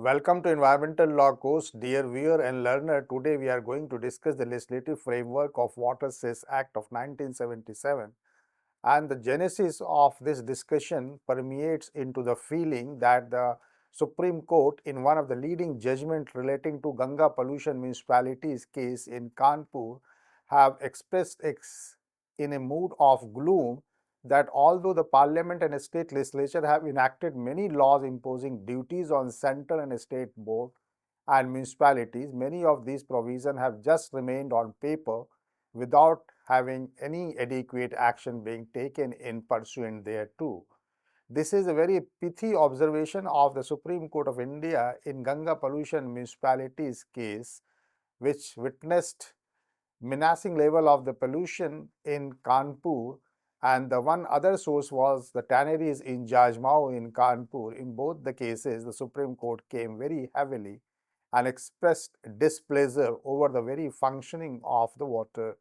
Welcome to Environmental Law course, dear viewer and learner. Today we are going to discuss the legislative framework of Water Cess Act of 1977, and the genesis of this discussion permeates into the feeling that the Supreme Court, in one of the leading judgments relating to Ganga pollution municipalities case in Kanpur, have expressed in a mood of gloom that although the parliament and state legislature have enacted many laws imposing duties on central and state board and municipalities, many of these provisions have just remained on paper without having any adequate action being taken in pursuant thereto. This is a very pithy observation of the Supreme Court of India in Ganga pollution municipalities case, which witnessed menacing level of the pollution in Kanpur, and the one other source was the tanneries in Jajmau in Kanpur. In both the cases, the Supreme Court came very heavily and expressed displeasure over the very functioning of the Water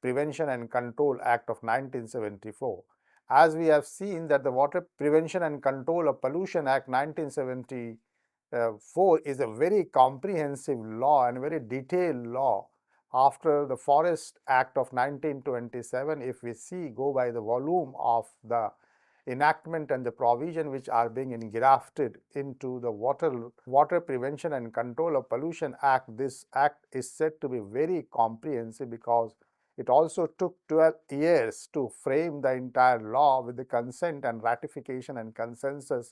Prevention and Control Act of 1974. As we have seen that the Water Prevention and Control of Pollution Act 1974 is a very comprehensive law and very detailed law. After the Forest Act of 1927, if we go by the volume of the enactment and the provision which are being engrafted into the Water Prevention and Control of Pollution Act, this act is said to be very comprehensive because it also took 12 years to frame the entire law with the consent and ratification and consensus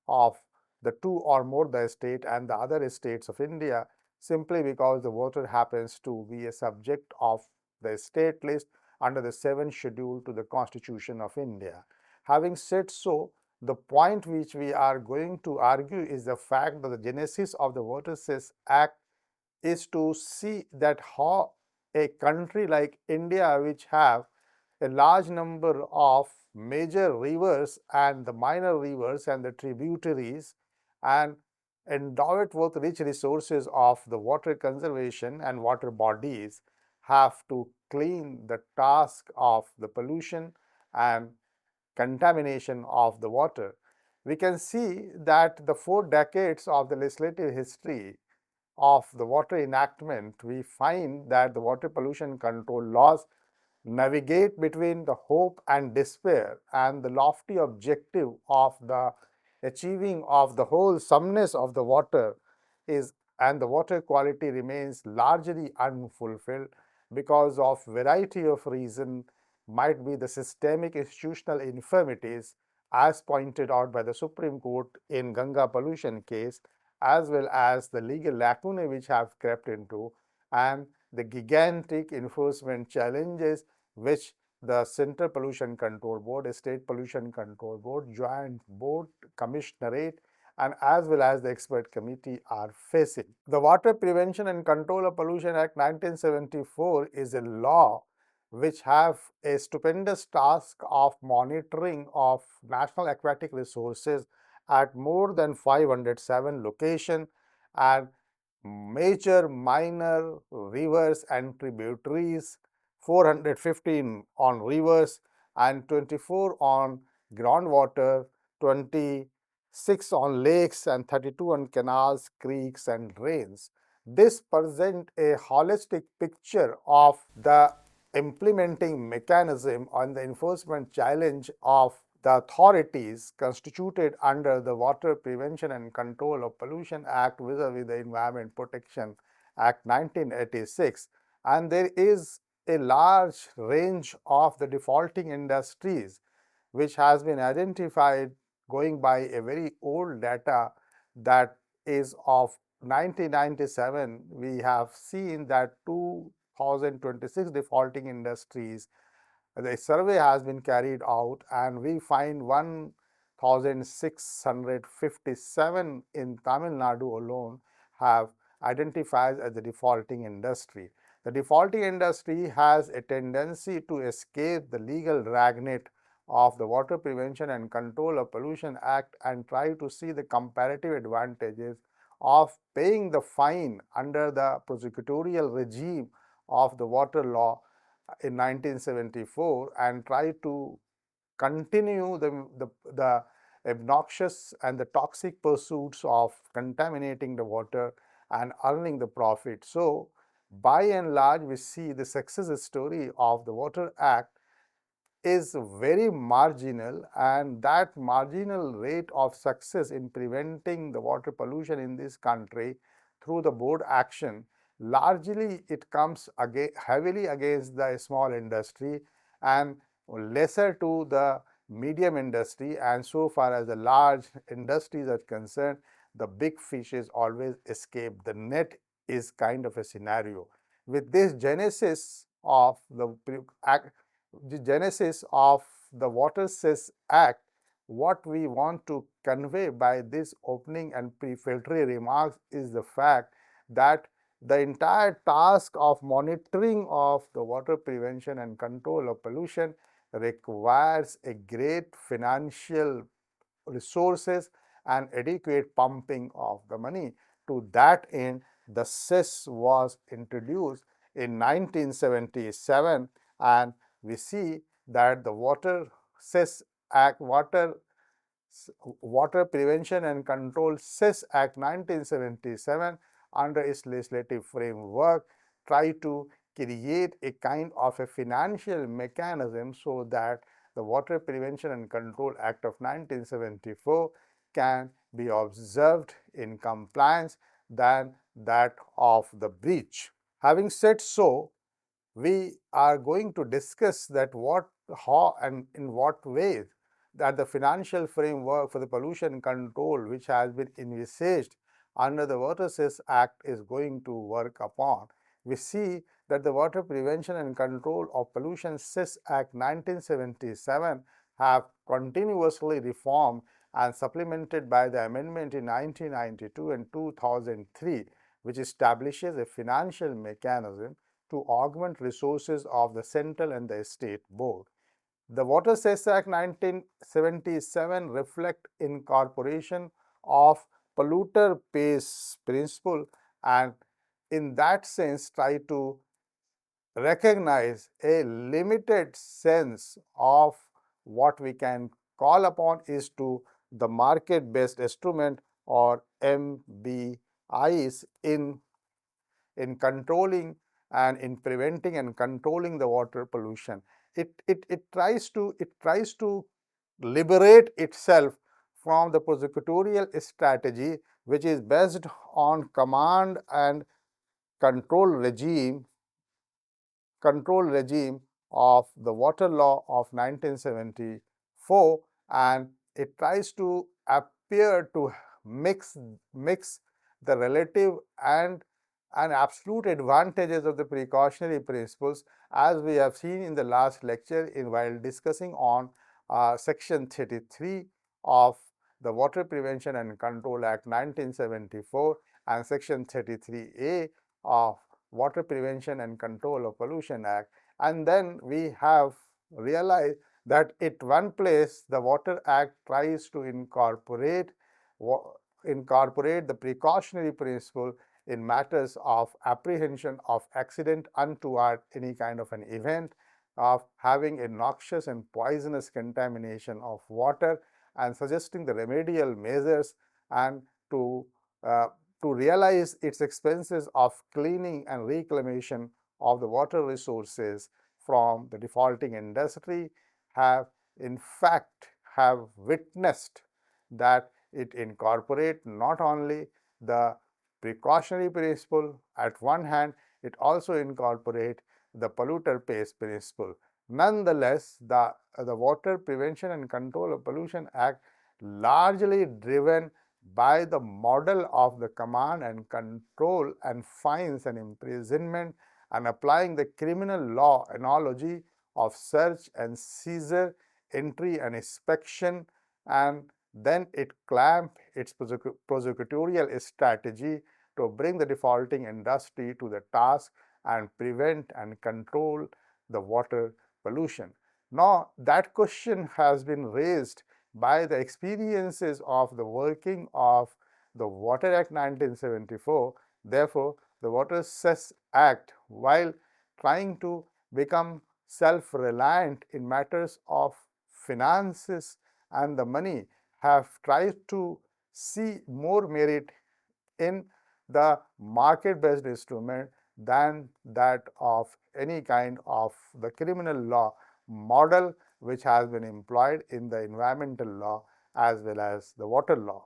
of the two or more the state and the other states of India, simply because the water happens to be a subject of the state list under the 7th schedule to the Constitution of India. Having said so, the point which we are going to argue is the fact that the genesis of the Water Cess Act is to see that how a country like India, which have a large number of major rivers and the minor rivers and the tributaries, and endow it with rich resources of the water conservation and water bodies, have to clean the task of the pollution and contamination of the water. We can see that the 4 decades of the legislative history of the water enactment, we find that the water pollution control laws navigate between the hope and despair and the lofty objective of the achieving of the wholesomeness of the water is, and the water quality remains largely unfulfilled because of variety of reasons, might be the systemic institutional infirmities as pointed out by the Supreme Court in Ganga pollution case, as well as the legal lacunae which have crept into, and the gigantic enforcement challenges which the Central Pollution Control Board, State Pollution Control Board, Joint Board, Commissionerate, and as well as the expert committee are facing. The Water Prevention and Control of Pollution Act 1974 is a law which have a stupendous task of monitoring of national aquatic resources at more than 507 locations, and major, minor rivers and tributaries, 415 on rivers and 24 on groundwater, 26 on lakes and 32 on canals, creeks and drains. This presents a holistic picture of the implementing mechanism and the enforcement challenge of the authorities constituted under the Water Prevention and Control of Pollution Act vis-a-vis the Environment Protection Act 1986, and there is a large range of the defaulting industries which has been identified going by a very old data that is of 1997. We have seen that 2026 defaulting industries, the survey has been carried out and we find 1657 in Tamil Nadu alone have identified as the defaulting industry. The defaulting industry has a tendency to escape the legal dragnet of the Water Prevention and Control of Pollution Act and try to see the comparative advantages of paying the fine under the prosecutorial regime of the water law in 1974 and try to continue the obnoxious and the toxic pursuits of contaminating the water and earning the profit. So, by and large, we see the success story of the Water Act is very marginal, and that marginal rate of success in preventing the water pollution in this country through the board action, largely it comes heavily against the small industry and lesser to the medium industry, and so far as the large industries are concerned, the big fishes always escape. The net is kind of a scenario. With this genesis of the genesis of the Water Cess Act, what we want to convey by this opening and prefatory remarks is the fact that the entire task of monitoring of the water prevention and control of pollution requires a great financial resources and adequate pumping of the money. To that end, the Cess was introduced in 1977, and we see that the Water Cess Act, Water Prevention and Control Cess Act 1977, under its legislative framework, try to create a kind of a financial mechanism so that the Water Prevention and Control Act of 1974 can be observed in compliance than that of the breach. Having said so, we are going to discuss that what, how, and in what ways that the financial framework for the pollution control which has been envisaged under the Water Cess Act is going to work upon. We see that the Water Prevention and Control of Pollution Cess Act 1977 have continuously reformed and supplemented by the amendment in 1992 and 2003, which establishes a financial mechanism to augment resources of the central and the state board. The Water Cess Act 1977 reflect incorporation of polluter pays principle, and in that sense try to recognize a limited sense of what we can call upon is to the market based instrument or MBIs in controlling and in preventing and controlling the water pollution. It tries to liberate itself from the prosecutorial strategy which is based on command and control regime control regime of the water law of 1974, and it tries to appear to mix the relative and absolute advantages of the precautionary principles, as we have seen in the last lecture in while discussing on section 33 of the Water Prevention and Control Act 1974 and section 33A of Water Prevention and Control of Pollution Act. And then we have realized that at one place the Water Act tries to incorporate the precautionary principle in matters of apprehension of accident untoward any kind of an event, of having a noxious and poisonous contamination of water, and suggesting the remedial measures, and uh, to realize its expenses of cleaning and reclamation of the water resources from the defaulting industry, have in fact have witnessed that it incorporate not only the precautionary principle at one hand, it also incorporate the polluter pays principle. Nonetheless, the Water Prevention and Control of Pollution Act, largely driven by the model of the command and control and fines and imprisonment, and applying the criminal law analogy of search and seizure, entry and inspection, and then it clamped its prosecutorial strategy to bring the defaulting industry to the task and prevent and control the water pollution. Now, that question has been raised by the experiences of the working of the Water Act 1974. Therefore, the Water Cess Act, while trying to become self-reliant in matters of finances and the money, have tried to see more merit in the market-based instrument than that of any kind of the criminal law model which has been employed in the environmental law as well as the water law.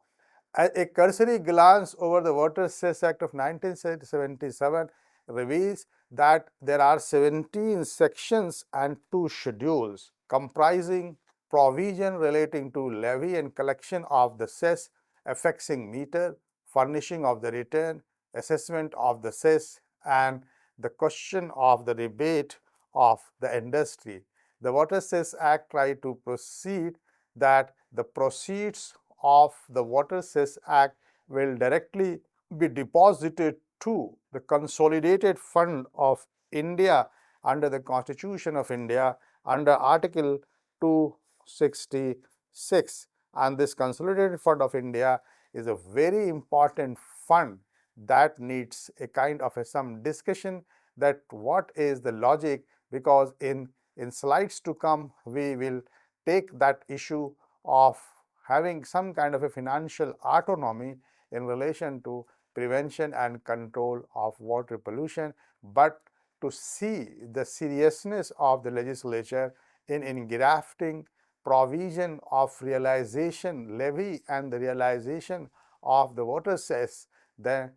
A cursory glance over the Water Cess Act of 1977 reveals that there are 17 sections and 2 schedules comprising provision relating to levy and collection of the cess, affixing meter, furnishing of the return, assessment of the cess, and the question of the rebate of the industry. The Water Cess Act tried to proceed that the proceeds of the Water Cess Act will directly be deposited to the Consolidated Fund of India under the Constitution of India under Article 266. And this Consolidated Fund of India is a very important fund that needs a kind of some discussion that what is the logic, because in slides to come we will take that issue of having some kind of a financial autonomy in relation to prevention and control of water pollution, but to see the seriousness of the legislature in engrafting provision of realization levy and the realization of the water cess, then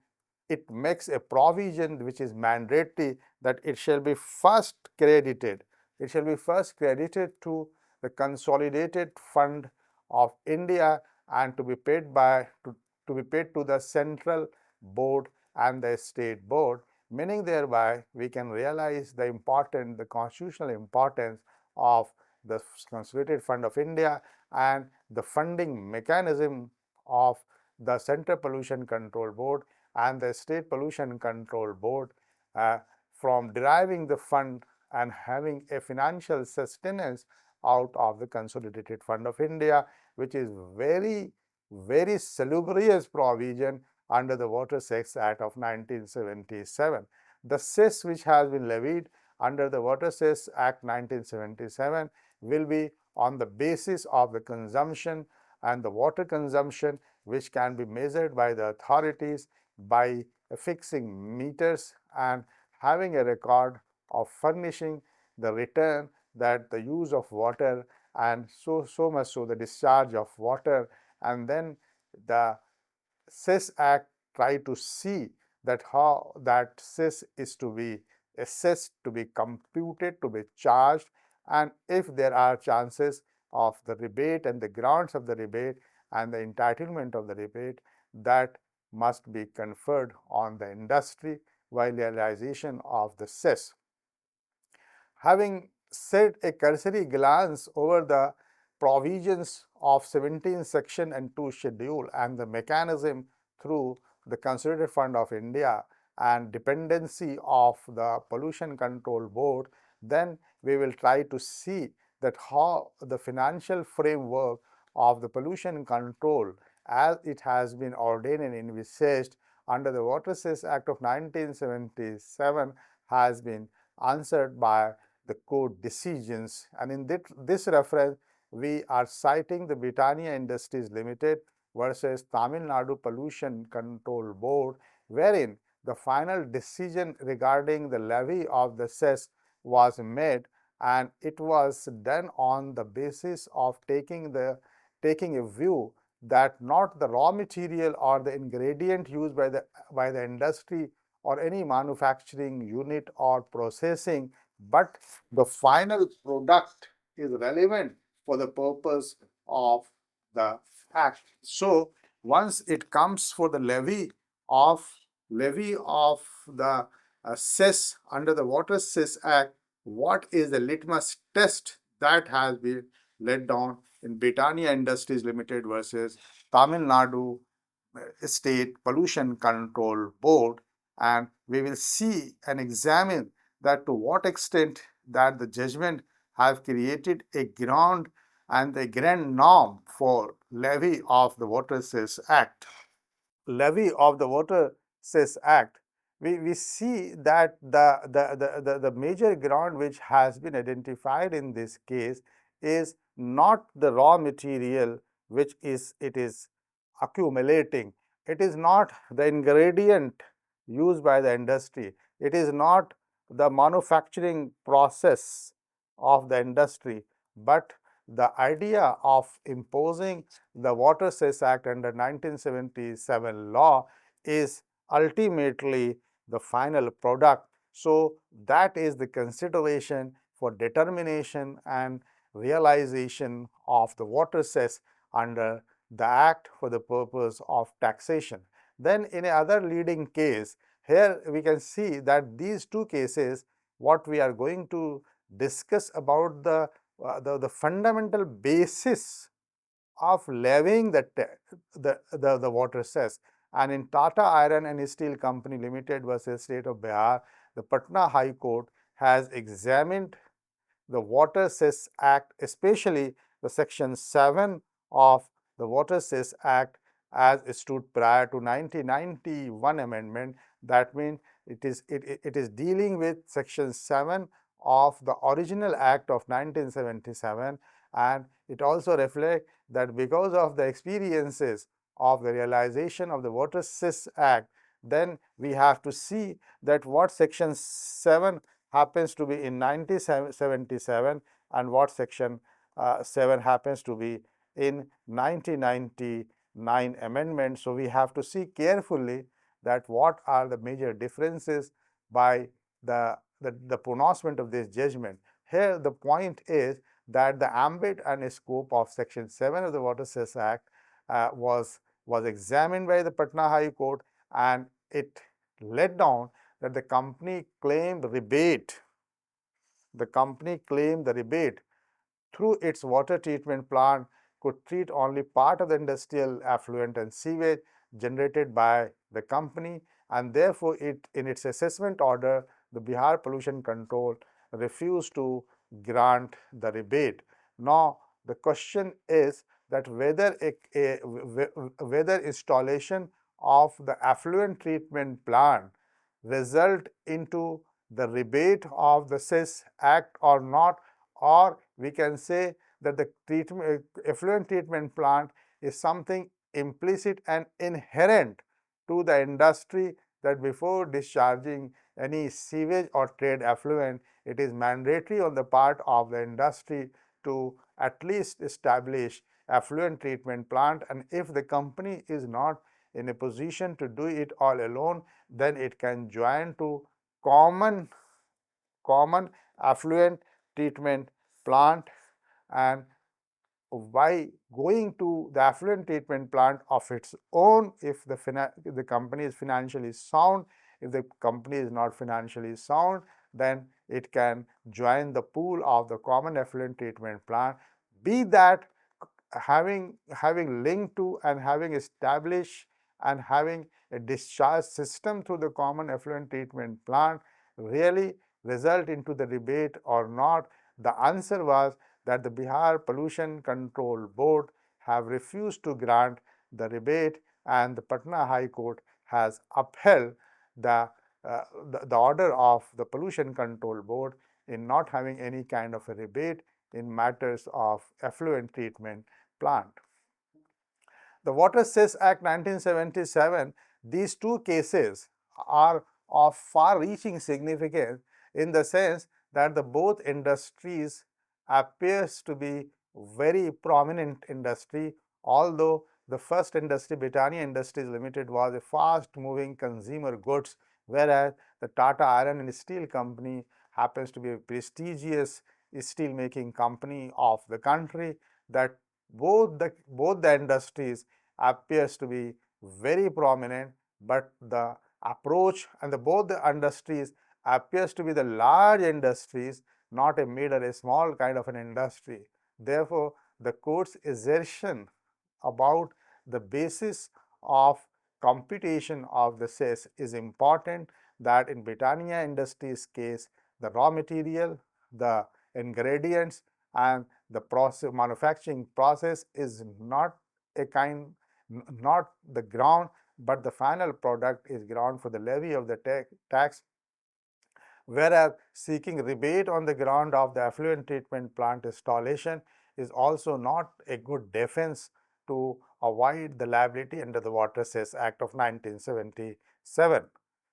it makes a provision which is mandatory that it shall be first credited. It shall be first credited to the Consolidated Fund of India and to be paid to be paid to the central board and the state board, meaning thereby we can realize the constitutional importance of the Consolidated Fund of India and the funding mechanism of the Central Pollution Control Board and the State Pollution Control Board uh, from deriving the fund and having a financial sustenance out of the Consolidated Fund of India, which is very salubrious provision under the Water Cess Act of 1977. The cess which has been levied under the Water Cess Act 1977 will be on the basis of the consumption and the water consumption, which can be measured by the authorities by fixing meters and having a record of furnishing the return that the use of water and so much so the discharge of water, and then the Cess Act try to see that how that cess is to be assessed, to be computed, to be charged, and if there are chances of the rebate and the grants of the rebate and the entitlement of the rebate, that must be conferred on the industry while realization of the cess. Having said a cursory glance over the provisions of 17 section and 2 schedule and the mechanism through the Consolidated Fund of India and dependency of the Pollution Control Board, then we will try to see that how the financial framework of the pollution control as it has been ordained and envisaged under the Water Cess Act of 1977 has been answered by the court decisions, and in this reference we are citing the Britannia Industries Limited versus Tamil Nadu Pollution Control Board, wherein the final decision regarding the levy of the cess was made, and it was done on the basis of taking a view that not the raw material or the ingredient used by the industry or any manufacturing unit or processing, but the final product is relevant for the purpose of the act. So once it comes for the levy of the cess under the Water Cess Act, what is the litmus test that has been laid down in Britannia Industries Limited versus Tamil Nadu State Pollution Control Board, and we will see and examine that to what extent that the judgment have created a ground and a grand norm for levy of the Water Cess Act. Levy of the Water Cess Act, we see that the major ground which has been identified in this case is not the raw material which is it is accumulating. It is not the ingredient used by the industry. It is not the manufacturing process of the industry, but the idea of imposing the Water Cess Act under 1977 law is ultimately the final product. So, that is the consideration for determination and realization of the water cess under the act for the purpose of taxation. Then in another leading case, here we can see that these two cases, what we are going to discuss about the fundamental basis of levying the water cess. And in Tata Iron and Steel Company Limited versus State of Bihar, the Patna High Court has examined the Water Cess Act, especially the Section 7 of the Water Cess Act as it stood prior to 1991 amendment. That means it is dealing with Section 7 of the original Act of 1977, and it also reflects that because of the experiences of the realization of the Water Cess Act, then we have to see that what Section 7 happens to be in 1977 and what Section 7 happens to be in 1999 amendment. So, we have to see carefully that what are the major differences by the pronouncement of this judgment. Here the point is that the ambit and scope of Section 7 of the Water Cess Act was examined by the Patna High Court, and it laid down that the company claimed the rebate through its water treatment plant could treat only part of the industrial effluent and sewage generated by the company, and therefore in its assessment order the Bihar Pollution Control refused to grant the rebate. Now the question is that whether installation of the effluent treatment plant result into the rebate of the Cess Act or not, or we can say that the effluent treatment plant is something implicit and inherent to the industry, that before discharging any sewage or trade effluent, it is mandatory on the part of the industry to at least establish effluent treatment plant, and if the company is not in a position to do it all alone, then it can join to common affluent treatment plant. And by going to the affluent treatment plant of its own, if the company is financially sound, if the company is not financially sound, then it can join the pool of the common effluent treatment plant, be that having linked to and having established and having a discharge system through the common effluent treatment plant really result into the rebate or not. The answer was that the Bihar Pollution Control Board have refused to grant the rebate, and the Patna High Court has upheld the, the order of the Pollution Control Board in not having any kind of a rebate in matters of effluent treatment plant. The Water Cess Act 1977, these two cases are of far-reaching significance in the sense that the both industries appears to be very prominent industry, although the first industry, Britannia Industries Limited, was a fast-moving consumer goods, whereas the Tata Iron and Steel Company happens to be a prestigious steel making company of the country. That both the industries appears to be very prominent, but the approach and both the industries appears to be the large industries, not a mid or a small kind of an industry. Therefore, the court's assertion about the basis of computation of the cess is important, that in Britannia Industries case, the raw material, the ingredients and the manufacturing process is not a kind, not the ground, but the final product is ground for the levy of the tax, whereas seeking rebate on the ground of the effluent treatment plant installation is also not a good defense to avoid the liability under the Water Cess Act of 1977.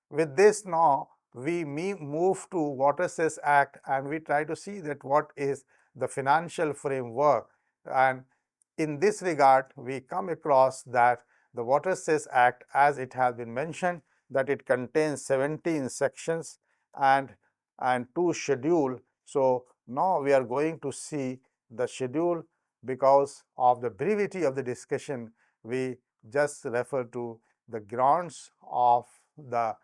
With this now, we move to Water Cess Act and we try to see that what is the financial framework, and in this regard we come across that the Water Cess Act, as it has been mentioned, that it contains 17 sections and two schedule. So now we are going to see the schedule. Because of the brevity of the discussion, we just refer to the grounds of the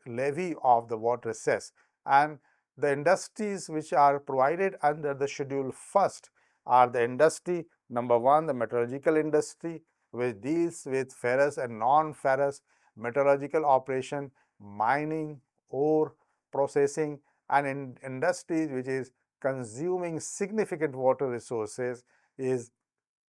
levy of the water cess, and the industries which are provided under the schedule first are the industry number 1, the metallurgical industry, which deals with ferrous and non-ferrous metallurgical operation, mining, ore processing, and in industries which is consuming significant water resources is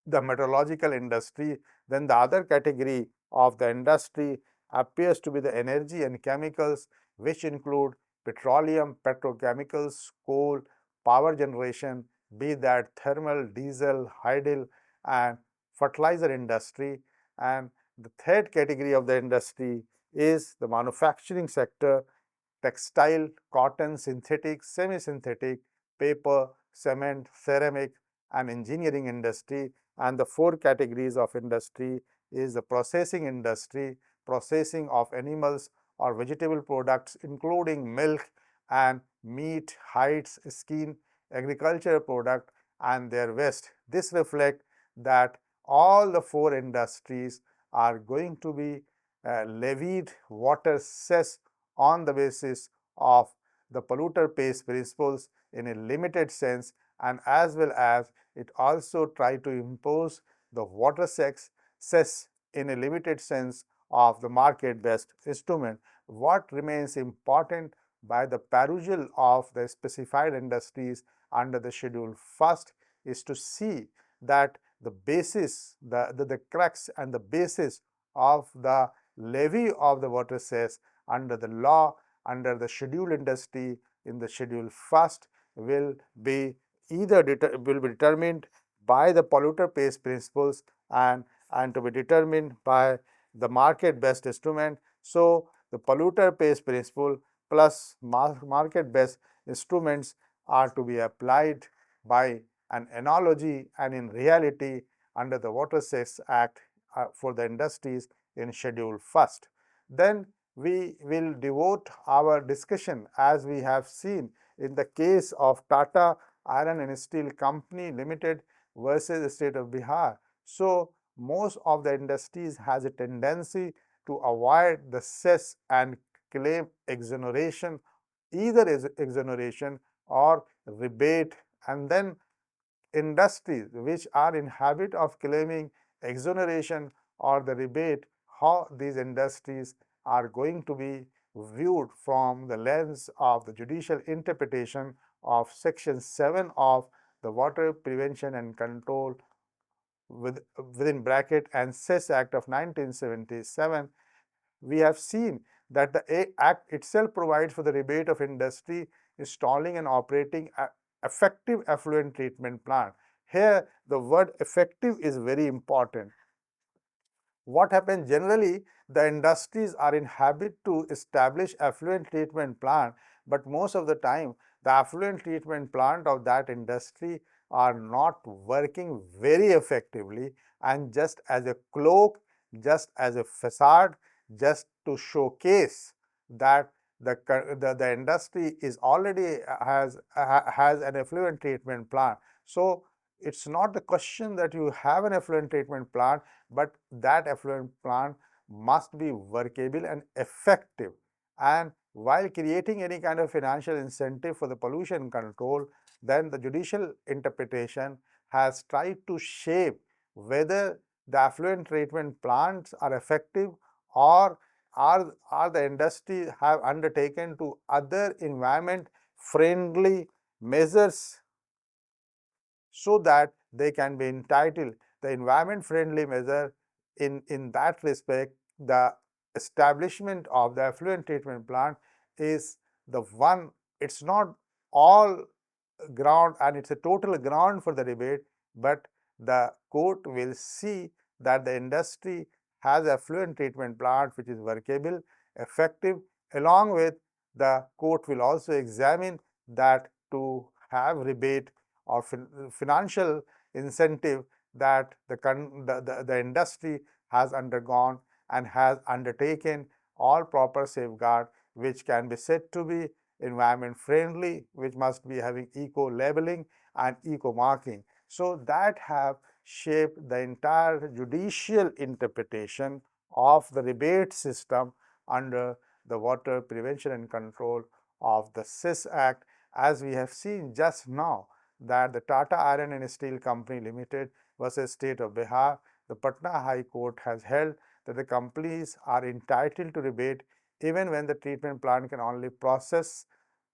the metallurgical industry. Then the other category of the industry appears to be the energy and chemicals, which include petroleum, petrochemicals, coal, power generation, be that thermal, diesel, hydel, and fertilizer industry. And the third category of the industry is the manufacturing sector, textile, cotton, synthetic, semi-synthetic, paper, cement, ceramic, and engineering industry. And the four categories of industry is the processing industry, processing of animals or vegetable products, including milk and meat, hides, skin, agricultural product, and their waste. This reflects that all the four industries are going to be levied water cess on the basis of the polluter pays principles in a limited sense, and as well as it also try to impose the water cess in a limited sense of the market-based instrument. What remains important by the perusal of the specified industries under the schedule first is to see that the basis, the crux and the basis of the levy of the water cess under the law, under the schedule industry in the schedule first will be either will be determined by the polluter pays principles and to be determined by the market based instrument. So the polluter pays principle plus market based instruments are to be applied by an analogy, and in reality under the Water Cess Act for the industries in schedule first. Then we will devote our discussion, as we have seen in the case of Tata Iron and Steel Company Limited versus the state of Bihar. So most of the industries has a tendency to avoid the cess and claim exoneration, either exoneration or rebate, and then industries which are in habit of claiming exoneration or the rebate, how these industries are going to be viewed from the lens of the judicial interpretation of section 7 of the Water Prevention and Control within bracket and Cess Act of 1977. We have seen that the Act itself provides for the rebate of industry installing and operating effective effluent treatment plant. Here, the word effective is very important. What happens generally, the industries are in habit to establish effluent treatment plant, but most of the time the effluent treatment plant of that industry are not working very effectively, and just as a cloak, just as a facade, just to showcase that the industry is already has an effluent treatment plant. So it's not the question that you have an effluent treatment plant, but that effluent plant must be workable and effective. And while creating any kind of financial incentive for the pollution control, then the judicial interpretation has tried to shape whether the effluent treatment plants are effective, or are the industry have undertaken to other environment friendly measures so that they can be entitled the environment friendly measure. In that respect, the establishment of the effluent treatment plant is the one, it's not all ground and it's a total ground for the rebate, but the court will see that the industry has effluent treatment plant which is workable, effective. Along with, the court will also examine that to have rebate or financial incentive that the industry has undergone and has undertaken all proper safeguard which can be said to be environment friendly, which must be having eco labeling and eco marking. So that have shaped the entire judicial interpretation of the rebate system under the Water Prevention and Control of the Cess Act, as we have seen just now that the Tata Iron and Steel Company Limited versus State of Bihar, the Patna High Court has held that the companies are entitled to rebate even when the treatment plant can only process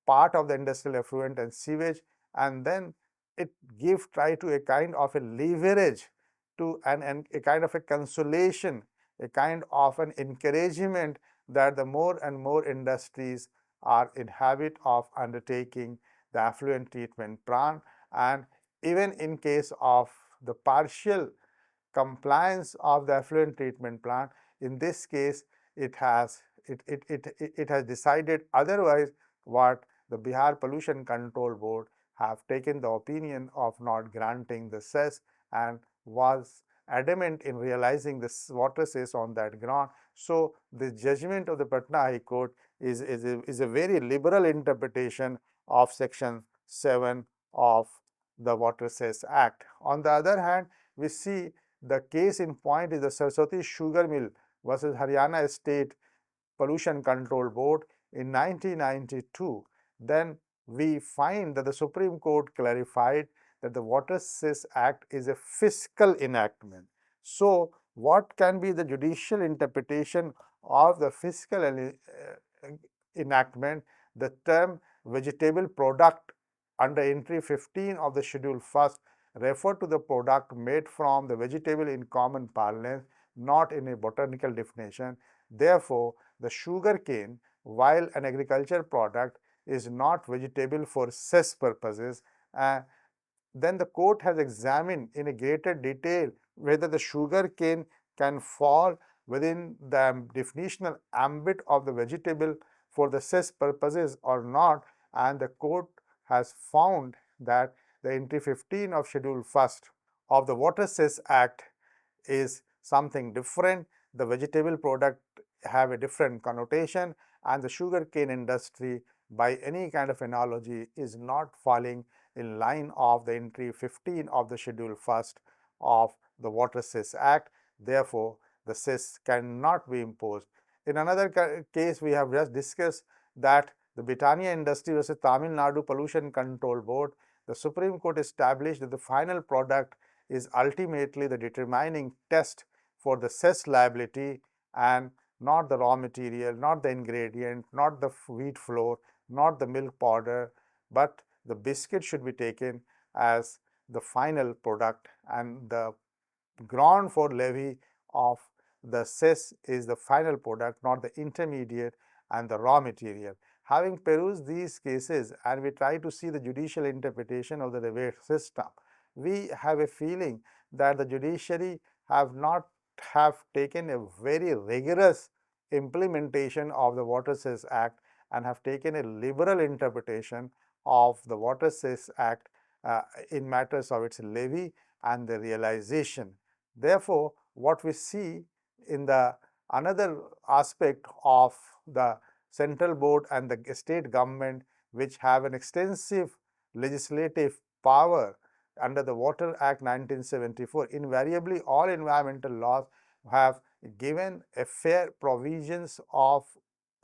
part of the industrial effluent and sewage, and then it gives try to a kind of a leverage to and a kind of a consolation, a kind of an encouragement that the more and more industries are in habit of undertaking the effluent treatment plant, and even in case of the partial compliance of the effluent treatment plant, in this case it has decided otherwise. What the Bihar Pollution Control Board have taken the opinion of not granting the cess and was adamant in realizing the water cess on that ground. So the judgment of the Patna High Court is a very liberal interpretation of section 7 of the Water Cess Act. On the other hand, we see the case in point is the Saraswati Sugar Mill versus Haryana State Pollution Control Board in 1992. Then we find that the Supreme Court clarified that the Water Cess Act is a fiscal enactment. So, what can be the judicial interpretation of the fiscal enactment? The term vegetable product under entry 15 of the Schedule 1st refer to the product made from the vegetable in common parlance, not in a botanical definition. Therefore, the sugar cane, while an agricultural product, is not vegetable for cess purposes. Then the court has examined in a greater detail whether the sugar cane can fall within the definitional ambit of the vegetable for the cess purposes or not, and the court has found that the entry 15 of Schedule 1st of the Water Cess Act is something different. The vegetable product have a different connotation, and the sugarcane industry, by any kind of analogy, is not falling in line of the entry 15 of the Schedule 1st of the Water Cess Act. Therefore, the cess cannot be imposed. In another case, we have just discussed that the Britannia Industry versus Tamil Nadu Pollution Control Board, the Supreme Court established that the final product is ultimately the determining test for the cess liability and not the raw material, not the ingredient, not the wheat flour, not the milk powder, but the biscuit should be taken as the final product, and the ground for levy of the cess is the final product, not the intermediate and the raw material. Having perused these cases and we try to see the judicial interpretation of the rebate system, we have a feeling that the judiciary have taken a very rigorous implementation of the Water Cess Act and have taken a liberal interpretation of the Water Cess Act in matters of its levy and the realization. Therefore, what we see in the another aspect of the central board and the state government, which have an extensive legislative power under the Water Act 1974, invariably all environmental laws have given a fair provisions of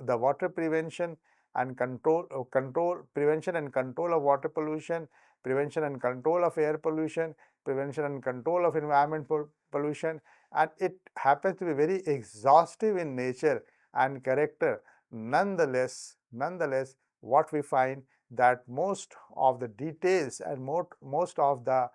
the water prevention and prevention and control of water pollution, prevention and control of air pollution, prevention and control of environment pollution, and it happens to be very exhaustive in nature and character. Nonetheless, what we find that most of the details and most of the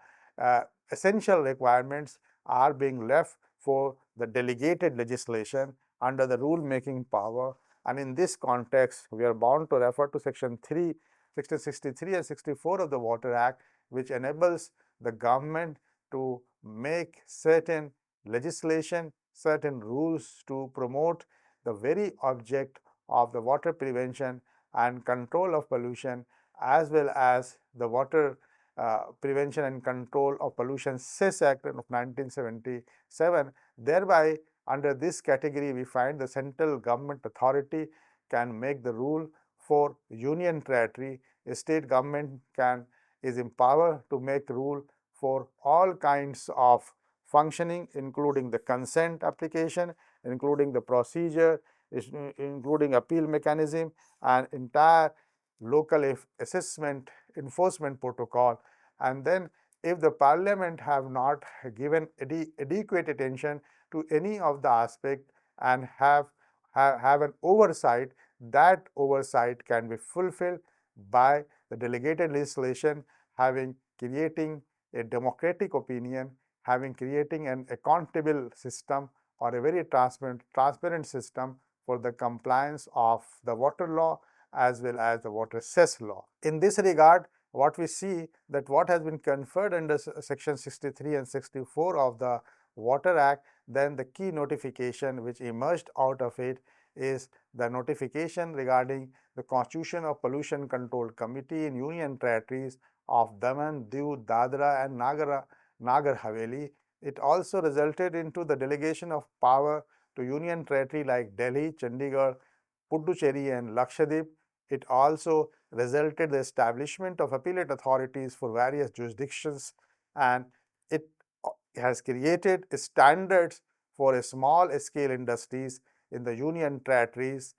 essential requirements are being left for the delegated legislation under the rule making power, and in this context we are bound to refer to section 3, section 63 and 64 of the Water Act, which enables the government to make certain legislation, certain rules to promote the very object of the water prevention and control of pollution, as well as the water Prevention and Control of Pollution Cess Act of 1977. Thereby, under this category, we find the central government authority can make the rule for union territory. A state government is empowered to make rule for all kinds of functioning, including the consent application, including the procedure, including appeal mechanism, and entire local assessment enforcement protocol. And then if the parliament have not given adequate attention to any of the aspect and have an oversight, that oversight can be fulfilled by the delegated legislation having creating a democratic opinion, having creating an accountable system or a very transparent system for the compliance of the water law as well as the water cess law. In this regard, what we see that what has been conferred under section 63 and 64 of the Water Act, then the key notification which emerged out of it is the notification regarding the constitution of Pollution Control Committee in Union Territories of Daman, Diu, Dadra and Nagar Haveli. It also resulted into the delegation of power to Union Territory like Delhi, Chandigarh, Puducherry and Lakshadweep. It also resulted the establishment of appellate authorities for various jurisdictions, and it has created standards for a small scale industries in the union territories.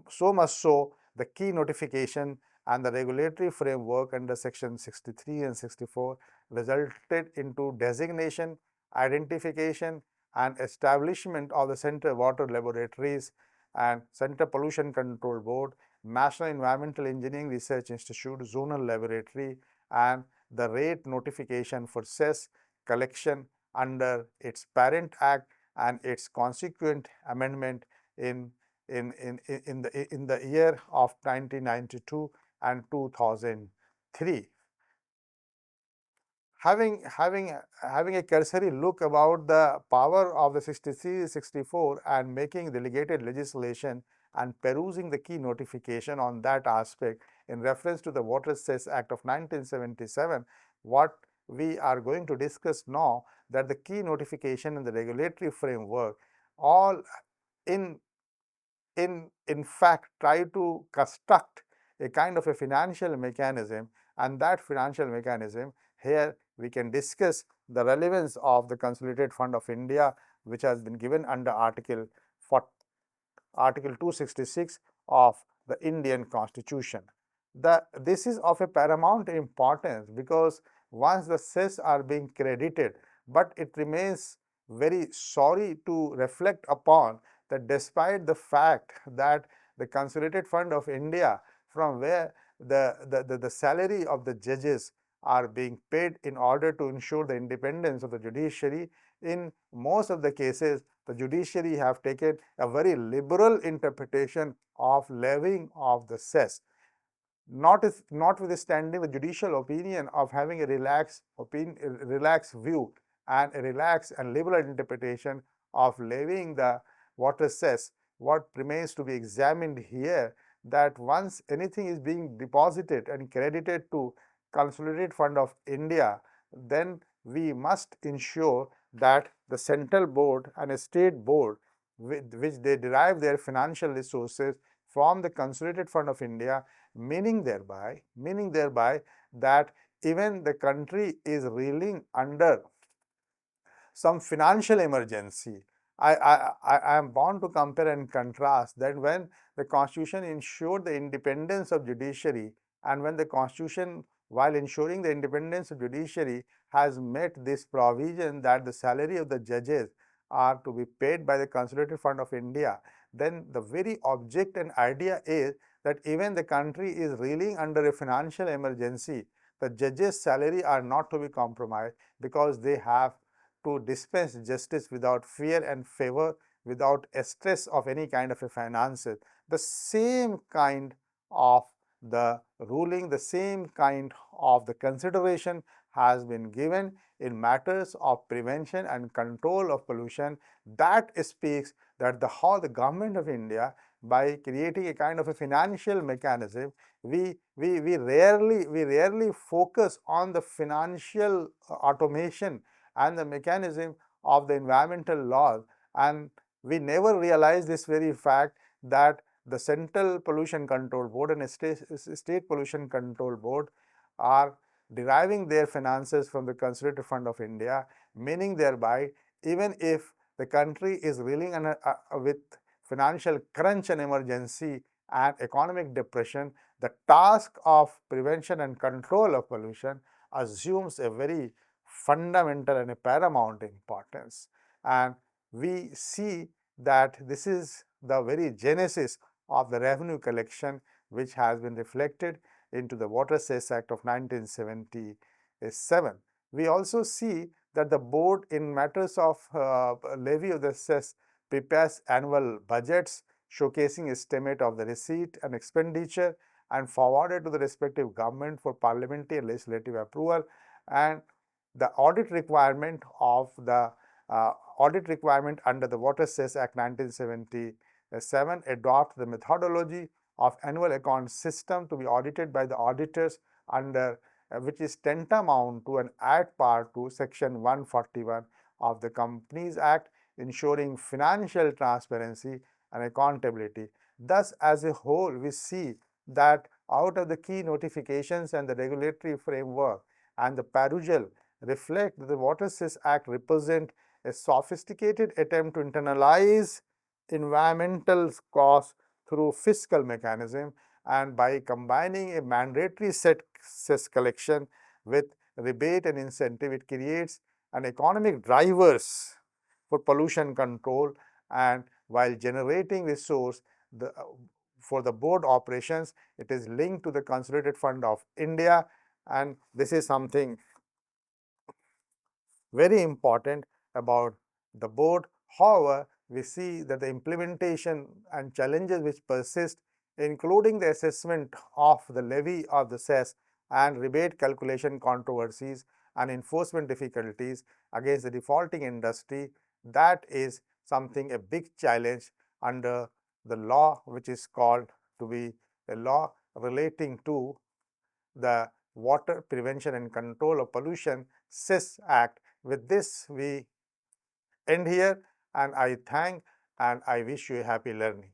So much so, the key notification and the regulatory framework under section 63 and 64 resulted into designation, identification and establishment of the Center Water Laboratories and Center Pollution Control Board, National Environmental Engineering Research Institute, Zonal Laboratory, and the rate notification for cess collection under its parent act and its consequent amendment in the year of 1992 and 2003. Having a cursory look about the power of the 63, 64 and making delegated legislation and perusing the key notification on that aspect in reference to the Water Cess Act of 1977, what we are going to discuss now that the key notification and the regulatory framework all in in fact try to construct a kind of a financial mechanism, and that financial mechanism here we can discuss the relevance of the Consolidated Fund of India, which has been given under Article 266 of the Indian Constitution. This is of a paramount importance because once the cess are being credited, but it remains very sorry to reflect upon that despite the fact that the Consolidated Fund of India, from where the salary of the judges are being paid in order to ensure the independence of the judiciary, in most of the cases the judiciary have taken a very liberal interpretation of levying of the cess, notwithstanding the judicial opinion of having a relaxed view and a relaxed and liberal interpretation of levying the water cess. What remains to be examined here that once anything is being deposited and credited to Consolidated Fund of India, then we must ensure that the central board and a state board which they derive their financial resources from the Consolidated Fund of India, meaning thereby that even the country is reeling under some financial emergency. I am bound to compare and contrast that when the Constitution ensured the independence of judiciary and when the Constitution, while ensuring the independence of judiciary, has met this provision that the salary of the judges are to be paid by the Consolidated Fund of India, then the very object and idea is that even the country is reeling under a financial emergency, the judges' salary are not to be compromised because they have to dispense justice without fear and favor, without a stress of any kind of a finances. The same kind of the ruling, the same kind of the consideration has been given in matters of prevention and control of pollution. That speaks that how the government of India, by creating a kind of a financial mechanism, we rarely focus on the financial automation and the mechanism of the environmental laws, and we never realize this very fact that the Central Pollution Control Board and State Pollution Control Board are deriving their finances from the Conservative Fund of India, meaning thereby even if the country is reeling with financial crunch and emergency and economic depression, the task of prevention and control of pollution assumes a very fundamental and a paramount importance. And we see that this is the very genesis of the revenue collection, which has been reflected into the Water Cess Act of 1977. We also see that the board, in matters of levy of the cess, prepares annual budgets showcasing estimate of the receipt and expenditure and forwarded to the respective government for parliamentary and legislative approval. And the audit requirement under the Water Cess Act 1977 adopt the methodology of annual account system to be audited by the auditors under which is tantamount to an add part to section 141 of the Companies Act, ensuring financial transparency and accountability. Thus, as a whole, we see that out of the key notifications and the regulatory framework and the perusal reflect that the Water Cess Act represent a sophisticated attempt to internalize environmental costs through fiscal mechanism, and by combining a mandatory cess collection with rebate and incentive, it creates an economic drivers for pollution control, and while generating resource for the board operations, it is linked to the Consolidated Fund of India, and this is something very important about the board. However, we see that the implementation and challenges which persist, including the assessment of the levy of the cess and rebate calculation controversies and enforcement difficulties against the defaulting industry, that is something a big challenge under the law which is called to be a law relating to the Water Prevention and Control of Pollution Cess Act. With this, we end here, and I thank and I wish you a happy learning.